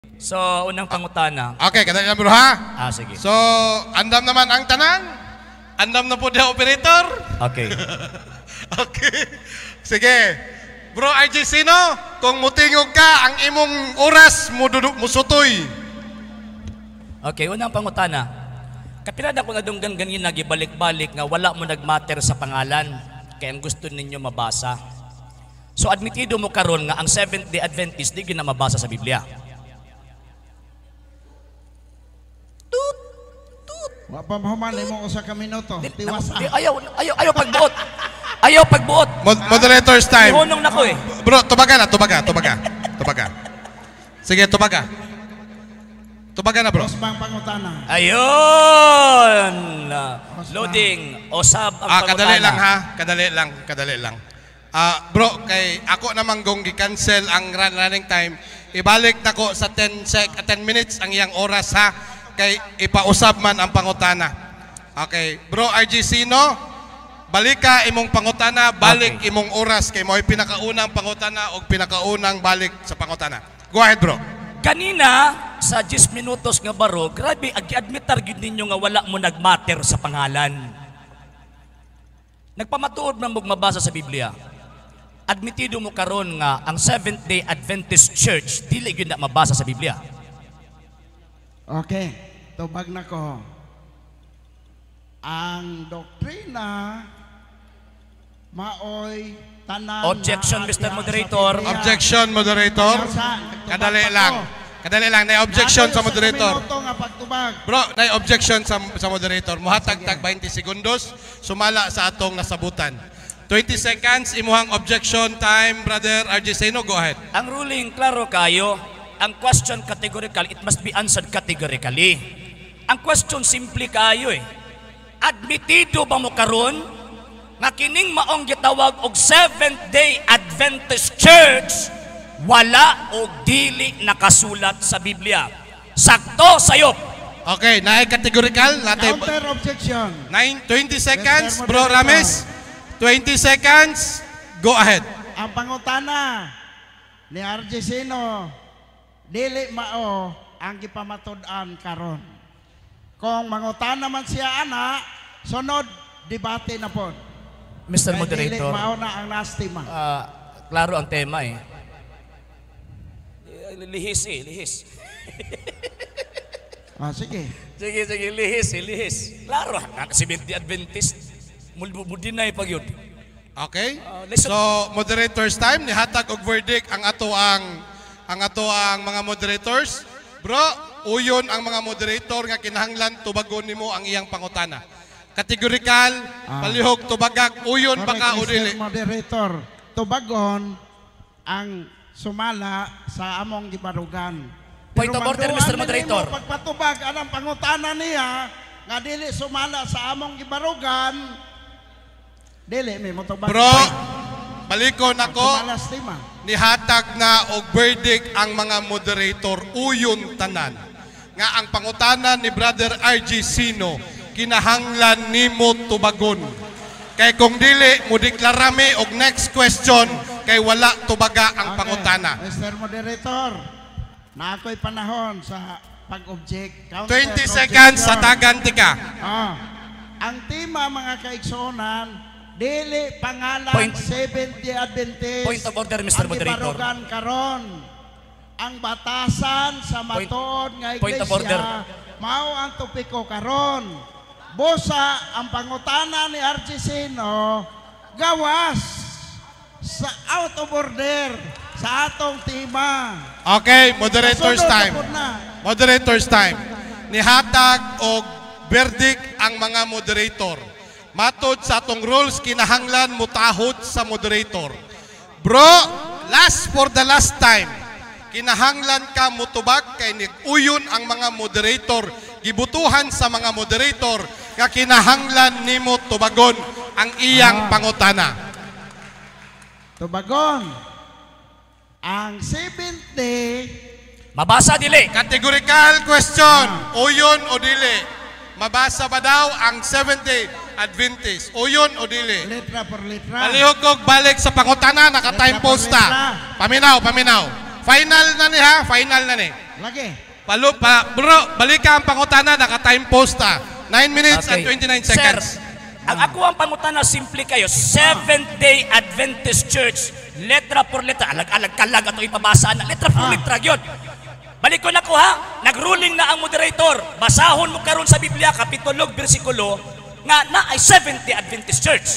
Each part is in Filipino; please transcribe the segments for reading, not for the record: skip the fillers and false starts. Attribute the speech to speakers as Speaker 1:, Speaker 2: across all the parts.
Speaker 1: So, unang pangutana.
Speaker 2: Okay, kadali na bro ha?
Speaker 1: Sige.
Speaker 2: So, andam naman ang tanan. Andam na po di operator.
Speaker 1: Okay.
Speaker 2: Okay. Sige. Bro RJ Sino, kung mutingog ka, ang imong oras musutoy.
Speaker 1: Okay, unang pangutana. Kapilada ko na dunggan ganin nagibalik-balik nga wala mo nagmatter sa pangalan. Kaya ang gusto ninyo mabasa. So, admitido mo karon nga ang Seventh-day Adventist di na mabasa sa Biblia.
Speaker 3: Wapamahuman mo usa ka minuto. Tiwasa.
Speaker 1: Ayaw pagbuot. Ayaw pagbuot.
Speaker 2: Moderator's time.
Speaker 1: Ihunong na ko eh.
Speaker 2: Bro, tubaga na. Sige, tubaga. Tubaga na bro.
Speaker 3: Bang pangutana.
Speaker 1: Ayun. Loading. Osab ang pangutana.
Speaker 2: Kadali lang. Bro, kay ako namang gong gi-cancel ang running time. Ibalik na ko sa 10 minutes ang iyang oras ha. Kay ipausab man ang pangutana. Okay, bro RG Sino, balik ka imong pangutana, balik okay. Imong oras kay mo'y pinakaunang pangutana o pinakaunang balik sa pangutana. Go ahead bro.
Speaker 1: Kanina sa 10 minutos nga baro, grabe agi-admitar gid ninyo nga wala mo nagmatter sa pangalan. Nagpamatuod man mo mabasa sa Biblia. Admitido mo karon nga ang Seventh-day Adventist Church dili gyud na mabasa sa Biblia.
Speaker 3: Okay, tubag na ko. Ang doktrina maoy tanan.
Speaker 1: Objection, Mr. Moderator.
Speaker 2: Objection, moderator. Kadali lang. Na objection sa moderator. Bro, na objection sa moderator. Muhatag-tag 20 segundos. Sumala sa atong nasabutan. 20 seconds, imuhang objection time, brother RJ Sino. Go ahead.
Speaker 1: Ang ruling, klaro kayo. Ang question categorical, it must be answered categorically. Ang question simple kayo eh. Admitido ba mo karon nga kining maong gitawag og Seventh-day Adventist Church wala og dili nakasulat sa Biblia? Sakto sayop.
Speaker 2: Okay, naay categorical natin.
Speaker 3: Counter objection.
Speaker 2: 20 seconds, bro Rames. 20 seconds. Go ahead.
Speaker 3: Ang pangutana ni RJ Sino, dili mao ang gipamatud-an karon. Kung mangutana man siya ana, sunod debate na pod.
Speaker 1: Mr.
Speaker 3: Kaya
Speaker 1: Moderator.
Speaker 3: Dili mao na ang last tema.
Speaker 1: Klaro ang tema eh. Lihis.
Speaker 3: Sige.
Speaker 1: Sige, lihis. Klaro, Seventh-day Adventist. Mudinay pag yun.
Speaker 2: Okay? So, moderator's time. Nihatag og verdict ang ato ang mga moderators. Bro, uyon ang mga moderator nga kinahanglan tubagon nimo ang iyang pangutana. Categorical, palihog tubagag, uyon baka o dili.
Speaker 3: Moderator, tubagon ang sumala sa among gibarugan.
Speaker 1: Point of order, Mr. Moderator.
Speaker 3: Pagpatubag anang pangutana niya nga dili sumala sa among gibarugan, dili may motubag.
Speaker 2: Bro, balikon ako.
Speaker 3: Sumalas tema.
Speaker 2: Nihatag na og verdict ang mga moderator uyon tanan nga ang pangutana ni brother RG Sino kinahanglan nimo tubagon kay kung dili mo deklarami og next question kay wala tubaga ang pangutana.
Speaker 3: Mr. Moderator, na ako'y panahon sa pag-object.
Speaker 2: 20 seconds sa taganti ka.
Speaker 3: Ang tema mga kaigsonan, dili pangalan Seventh-day Adventist.
Speaker 1: Point of order, Mr. Moderator.
Speaker 3: Ang gibarugan karon. Ang batasan sa matuod nga
Speaker 1: Point of order.
Speaker 3: iglesia, mao ang topiko karon. Busa ang pangutana ni RJ Sino, gawas sa out of order sa atong tema.
Speaker 2: Okay, moderator's time. Moderator's time. Nihatag og verdict ang mga moderator. Matod sa atong rules, kinahanglan mutahod sa moderator. Bro, for the last time, kinahanglan ka mutubag kay uyon ang mga moderator. Gibutuhan sa mga moderator nga kinahanglan nimo tubagon ang iyang pangutana.
Speaker 3: Tubagon. Ang 7th day,
Speaker 1: mabasa dili.
Speaker 2: Categorical question. Uyon o dili? Mabasa ba daw ang 7th-day Adventist? Uyon o dili?
Speaker 3: Letra por letra.
Speaker 2: Palihog kog balik sa pangutana, naka-time post ta. Paminaw. Final na ni ha? Final na ni.
Speaker 3: Lagi.
Speaker 2: Bro, balik ka ang pangutana, naka-time post ta. 9 minutes and 29 seconds.
Speaker 1: Sir, ang ako ang pangutana, simple kayo. Seventh-day Adventist Church, letra por letra, alag-alag kalag ato ipabasa na, letra por letra yun. Balik ko na ko ha, nag-ruling na ang moderator. Basahon mo karon sa Biblia, kapitulo, bersikulo, nga na ay Seventh-day Adventist Church.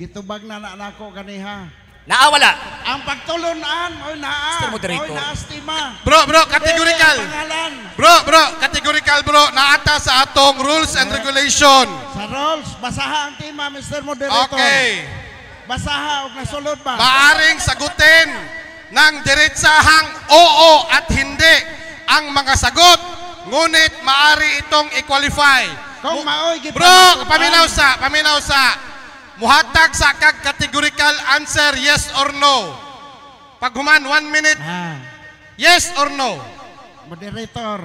Speaker 3: Gitubag na nako kaniha.
Speaker 1: Naawala.
Speaker 3: Ang pagtulunan, oy naa.
Speaker 1: Mr. Moderator.
Speaker 3: Oy naastima.
Speaker 2: Bro, categorical.
Speaker 3: Pangalan.
Speaker 2: Bro, categorical bro, naata sa atong rules and regulation.
Speaker 3: Sa rules, basaha ang tema, Mr. Moderator.
Speaker 2: Okay.
Speaker 3: Basaha og nasulod ba?
Speaker 2: Maaring sagutin ng diretsahang oo at hindi ang mga sagot, ngunit maari itong i-qualify.
Speaker 3: Kung maoy
Speaker 2: Bro, paminaw sa muhatag sa kag categorical answer yes or no. Pag human 1 minute, yes or no.
Speaker 3: Moderator,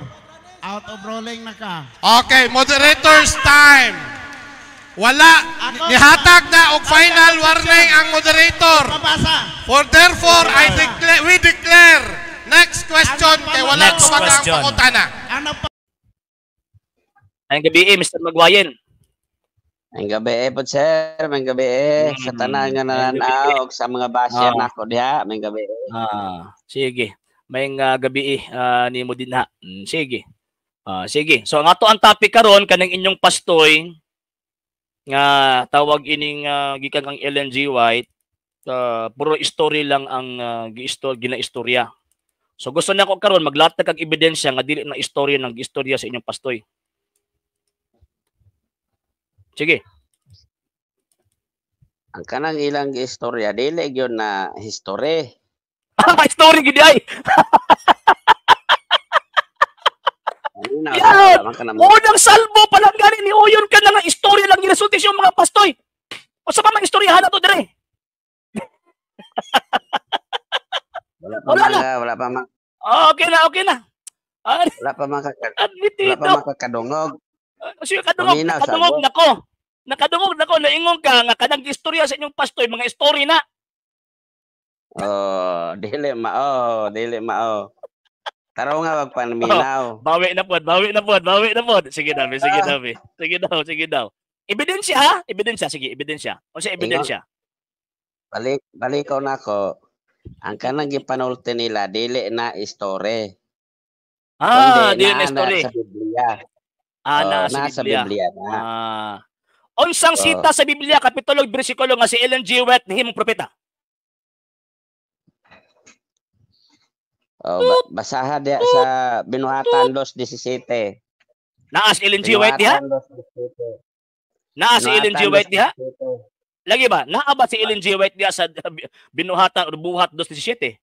Speaker 3: out of rolling na ka.
Speaker 2: Okay, moderator's time. Wala, nihatag na og final warning ang moderator.
Speaker 3: Pabasa.
Speaker 2: For therefore, we declare next question kay wala
Speaker 1: Next
Speaker 2: tumagang
Speaker 1: question.
Speaker 2: pangutana.
Speaker 3: Ano pa?
Speaker 1: Ang gabi, Mr. Magwayen.
Speaker 4: Ang gabi po sir, may gabi sa tanan nga nananaw og sa mga basya nako diha, may gabi.
Speaker 1: Sige. May gabi ni mo din ha. Sige. Sige. So ang ato ang topic karon kanang inyong pastoy nga tawag ining gikan kang Ellen G. White, puro story lang ang ginaistorya. So gusto nako karon maglatag kag ebidensya nga dili na istorya ng istorya sa inyong pastoy. Sige.
Speaker 4: Ang kanang ilang istorya dili gyud na history.
Speaker 1: Story gid ay. Unang salbo pa lang gani ni Uyon ka na nga istorya lang ginasulti sa mga pastoy. O sa mga istoryahan na to dire.
Speaker 4: Wala pa man.
Speaker 1: Okay na.
Speaker 4: Wala pa man kakadungog.
Speaker 1: Sige, kadungog nako. Nakadungog nako, naingon ka nga kanang istorya sa inyong pastoy, mga story na.
Speaker 4: Dili mao. Taraw nga magpaminaw.
Speaker 1: Bawi na pod. Sige daw. Ebidensya ha? Ebidensya. O sa ebidensya.
Speaker 4: Balikaw nako. Ang kanang gipanulti nila dili na story.
Speaker 1: Dili na story.
Speaker 4: Sa Biblia.
Speaker 1: Nasa Biblia na. Unsang sita sa Biblia, kapitulo, bersikulo nga si Ellen G. White na himong propeta?
Speaker 4: Basaha diya sa Binuhatan 2:17.
Speaker 1: Naas Ellen G. White diha? Naas si Ellen G. White diha? Lagi ba? Naa ba si Ellen G. White diha sa Binuhatan o Buhat 2:17?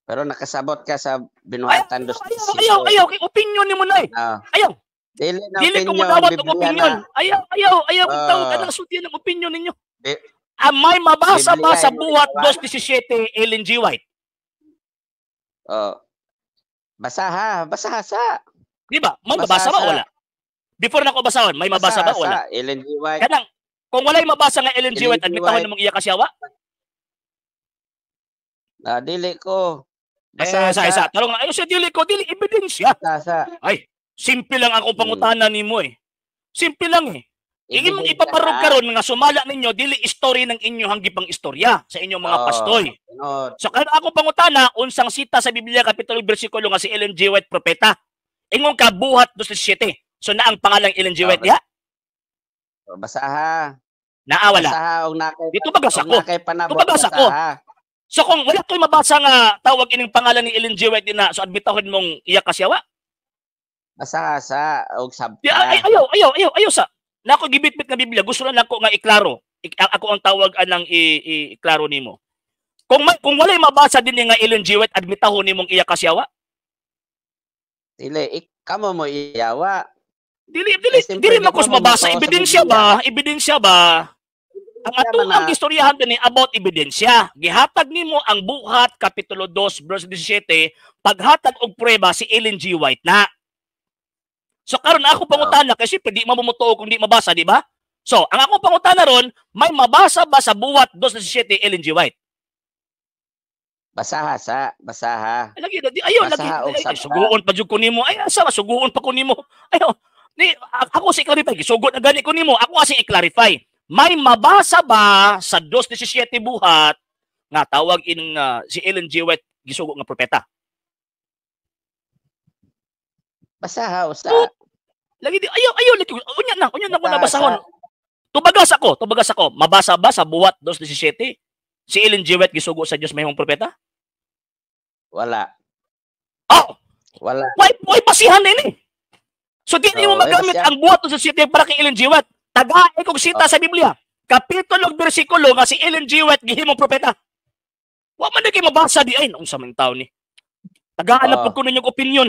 Speaker 4: Pero nakasabot ka sa Binuhatan 2:17.
Speaker 1: Ayaw, opinion ni mo na eh. Ayaw. Dili ko mo dawat og opinion. Ayaw kung tawag ka ng sultihan ng opinion ninyo. May mabasa ba sa Buhat 2:17 Ellen G. White?
Speaker 4: Basaha sa.
Speaker 1: Di ba? May mabasa ba o wala? Before na ko basahon, may mabasa ba o wala?
Speaker 4: Ellen G. White.
Speaker 1: Kanang, kung wala'y mabasa nga Ellen G. White, admitahon namang iya kasyawa?
Speaker 4: Dili ko.
Speaker 1: Isa. Tarong nga, siya dili ko, dili ebidensya. Ay, simple lang akong pangutana nimo eh. Simple lang eh. Mong ipaparog karon nga sumala ninyo dili story ng inyo hanggipang istorya sa inyong mga pastoy. So kaya ako pangutana unsang sita sa Biblia kapitulo bersikulo nga si Ellen G. White propeta. Ingon ka Buhat 2:17. So na ang pangalang Ellen G. White diha?
Speaker 4: Basaha.
Speaker 1: Naawala.
Speaker 4: Basaha og nakay.
Speaker 1: Dito bagasa ko. Bagasa ko. So kung wala ko'y mabasa nga tawag ining pangalan ni Ellen G. White na so admitahon mong iya kasyawa?
Speaker 4: Basaha sa og sabta.
Speaker 1: Ayaw sa. Nako gibitbit nga Biblia, gusto lang nako nga iklaro. Ako ang tawag anang iklaro nimo. Kung walay mabasa din nga Ellen G. White, admitahon nimong iya kasyawa?
Speaker 4: Dili, kamo mo iyawa.
Speaker 1: Dili mo kus mabasa ebidensya ba? Ang atong ang istoryahan din about ebidensya. Gihatag nimo ang Buhat kapitulo 2 verse 17, paghatag og prueba si Ellen G. White na. So karon ako pangutana kasi di mamumutuo kung di mabasa, di ba? So, ang ako pangutana ron, may mabasa ba sa Buhat 2:17 Ellen G. White?
Speaker 4: Basaha sa, basaha.
Speaker 1: Lagi ayo lagi
Speaker 4: Basaha og sabta.
Speaker 1: suguon pa jud ko nimo. Ay asa suguon pa ko nimo. Ayo ni ako si clarify gisugod na gani ko nimo. Ako kasi i-clarify. May mabasa ba sa 2:17 buhat nga tawag in si Ellen G. White gisugo nga propeta?
Speaker 4: Basaha usa.
Speaker 1: Lagi di ayo lagi unya na ko nabasahon. Tubagas ako. Mabasa ba sa buhat 2:17 si Ellen G. White gisugo sa Dios mahimong propeta?
Speaker 4: Wala.
Speaker 1: Oh,
Speaker 4: Wala.
Speaker 1: why basihan ini? So di mo magamit ang buhat 2:17 para kay Ellen G. White. Tagaay kog sita sa Biblia. Kapitulo ug bersikulo nga si Ellen G. White gihimong propeta. Wa man kay mabasa di ay unsa man tawo ni. Tagaan na pud ko ninyong opinion.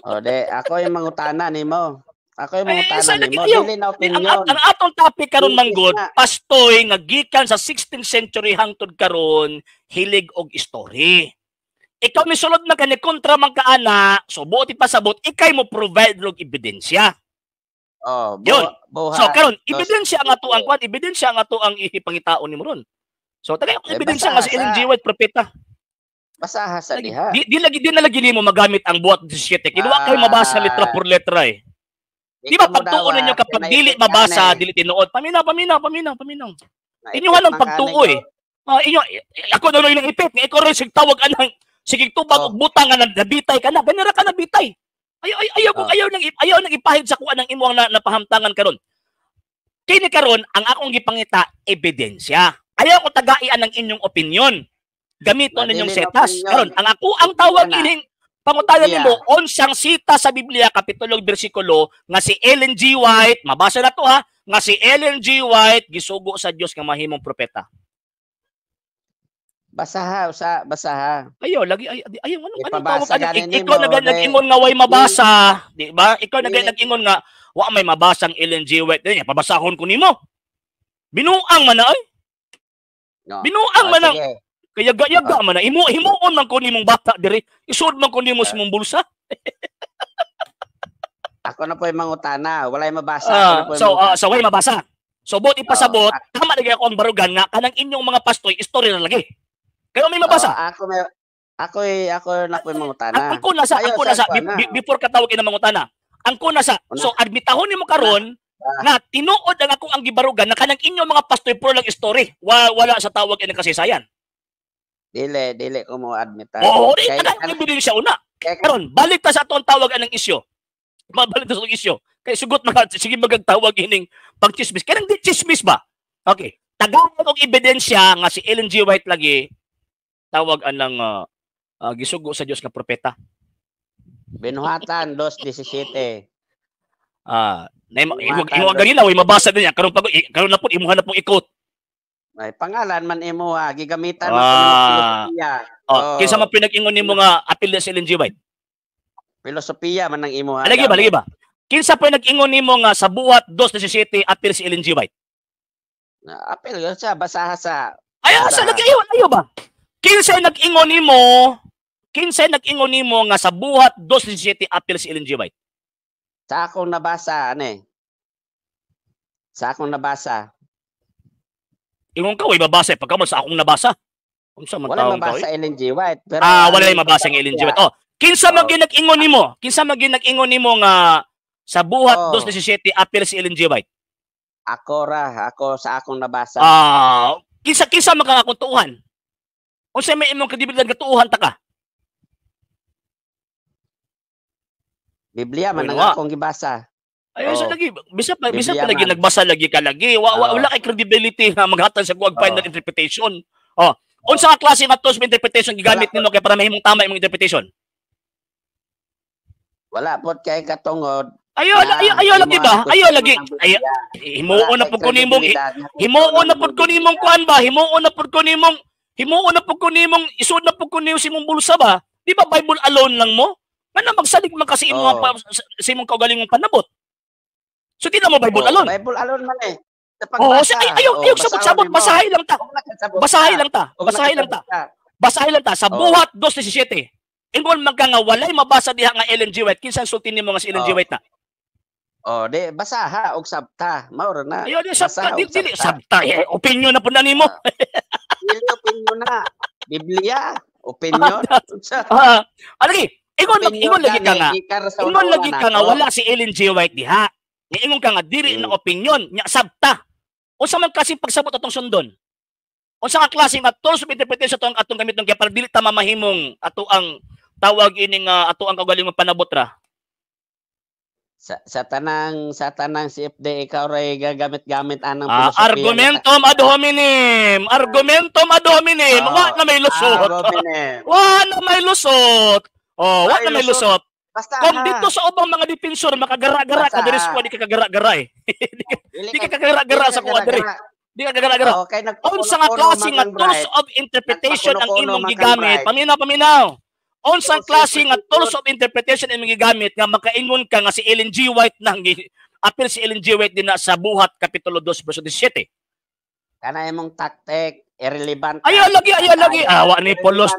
Speaker 4: O de, ako yung mangutana nimo. Ako yung mangutana nimo.
Speaker 1: Ayo,
Speaker 4: Dili na opinion.
Speaker 1: ang atong topic karon manggod,
Speaker 4: na.
Speaker 1: pastoy nga gikan sa 16th century hangtod karon hilig og story. Ikaw misulod na kani kontra man kaana, so buoti pasabot ikay mo provide og ebidensya.
Speaker 4: Oh,
Speaker 1: Yun.
Speaker 4: buha.
Speaker 1: So karon ebidensya ang ato ang kwan, ebidensya ang ato ang ipangitaon nimo ron. So tagay ebidensya nga si Ellen G. White propeta.
Speaker 4: Basaha sa diha.
Speaker 1: Di na lagi nimo magamit ang buhat 17. Kinuha kay mabasa letra por letra eh. Di ba pagtuon ninyo kapag dili mabasa, dili tinuod. Paminaw. Inyuhan ang pagtuo eh. Ako na lang ipit. Ikaw rin sig tawag anang sige tubag og butang nga nabitay ka na. Ganira ka nabitay. Ayaw nang ipahid sa kuan ng imo ang napahamtangan karon. Kini karon ang akong gipangita ebidensya. Ayaw ko tagaian ng inyong opinion. Gamiton ninyong setas. Karon ang ako ang tawag ining pangutayan nimo unsang sita sa Biblia kapitulo bersikulo nga si Ellen G. White, mabasa na to ha, nga si Ellen G. White gisugo sa Dios nga mahimong propeta.
Speaker 4: Basaha basaha.
Speaker 1: Ayo lagi ayo ano
Speaker 4: Ipabasa
Speaker 1: tawag
Speaker 4: ganin
Speaker 1: ikaw
Speaker 4: nimo,
Speaker 1: nag-ingon nga way mabasa, di ba? Ikaw nag-ingon nga wa may mabasang Ellen G. White din, pabasahon ko nimo. Binuang man na ay.
Speaker 4: No.
Speaker 1: Binuang man na.
Speaker 4: Sige.
Speaker 1: Kaya gayaga man na. Himuon man ko nimong bata diri. Isud man ko nimo sa mong bulsa.
Speaker 4: Ako na po yung mangutana. Walay mabasa.
Speaker 1: So way mabasa. So bot ipasabot, tama lagi ako ang barugan nga kanang inyong mga pastoy istorya na lagi. Kayo may mabasa.
Speaker 4: Ako na po yung mangutana.
Speaker 1: Ang kunasa before ka tawag ina mangutana. Ang kunasa. So admitahon nimo karon na tinuod ang akong ang gibarugan na kanang inyong mga pastoy puro lang story. Wala sa tawag ina kasaysayan.
Speaker 4: Dili ko mo admit.
Speaker 1: Oo, ang ebidensya una. Karon, balik ta sa atong tawag anang isyu. Mabalik ta sa isyu. Kay sugot sige magtawag ining pagchismis. Kanang di chismis ba? Okay. Tagaan og ebidensya nga si Ellen G. White lagi tawag anang gisugo sa Dios nga propeta.
Speaker 4: Binuhatan 2:17.
Speaker 1: Imo ganina way mabasa din karon na pud imuhan na pong ikot.
Speaker 4: Ay pangalan man imo gigamitan mo filosofiya.
Speaker 1: Kinsa man pinag-ingon nimo nga apil sa Ellen G. White?
Speaker 4: Filosofiya man ang imo
Speaker 1: Lagi ba? Kinsa pinag-ingon nimo nga sa buhat 2:17 apil si Ellen G. White?
Speaker 4: Apil sa basaha sa.
Speaker 1: Ay asa lagi ayo ba? Kinsa nag-ingon nimo nga sa buhat 2:17 apil si Ellen G. White?
Speaker 4: Sa akong nabasa Sa akong nabasa.
Speaker 1: Ingon ka way mabasa pagkaman sa akong nabasa. Unsa man taong ka?
Speaker 4: Wala mabasa Ellen G. White. Pero
Speaker 1: wala mabasa ang Ellen G. White. Kinsa man ginag-ingon nimo? Kinsa man ginag-ingon nimo nga sa buhat 2:17 apil si Ellen G. White?
Speaker 4: Ako sa akong nabasa.
Speaker 1: Kinsa man ka akong tuuhan? Unsa may imong kredibilidad nga tuuhan ta ka?
Speaker 4: Biblia man ang akong gibasa.
Speaker 1: Ay, so lagi, bisa pa lagi nagbasa lagi ka lagi. Wala kay credibility nga maghatag sa kuwag final interpretation. Unsa nga klase nga tos interpretation gigamit nimo kay para mahimong tama imong interpretation?
Speaker 4: Wala pod kay katungod.
Speaker 1: Ayo lagi ba? Himuon na pud ko nimong kuan ba? Himuon na pud ko nimong isud na pud ko nimo simong bulsa ba? Di ba Bible alone lang mo? Ano magsalig man kasi imong sa imong kaugalingong panabot? So di na mo Bible alone.
Speaker 4: Bible alone man eh.
Speaker 1: Ayaw sabot basahin lang ta. Basahin lang ta sa buhat 2:17. Ingon man ka nga walay mabasa diha nga Ellen G. White. Kinsa sulti nimo nga si Ellen G. White na?
Speaker 4: Di basaha og sabta. Mao na.
Speaker 1: Ayo di sabta, dili sabta. Opinion na pud na nimo.
Speaker 4: Dili opinion na. Biblia, opinion.
Speaker 1: Alagi, ingon lagi ka nga. Ingon lagi ka nga wala si Ellen G. White diha. Ingon ka nga diri na opinion nya sabta. Unsa man kasi pagsabot atong sundon? Unsa nga klaseng tools of interpretation atong gamit ng para dili ta mamahimong ato ang tawag ining ato ang kaugalingong panabot ra?
Speaker 4: Sa tanang CFD ikaw ray gagamit-gamit anang
Speaker 1: argumentum ad hominem. Argumentum ad hominem. Wa na may lusot. Wa na may lusot. Wa na may lusot.
Speaker 4: Basta
Speaker 1: kung dito sa ubang mga defensor makagara-gara ka diri squad di ka kagara-gara eh. Di ka kagara-gara sa kuha diri. Di ka kagara-gara. Unsa nga klase nga tools of interpretation ang imong gigamit? Paminaw. Unsang klase nga tools of interpretation ang gigamit nga makaingon ka nga si Ellen G. White nang apil si Ellen G. White din na sa Buhat Kapitulo 2 verse 17.
Speaker 4: Kana imong tactic irrelevant.
Speaker 1: Ayo lagi. Wa ni pulos.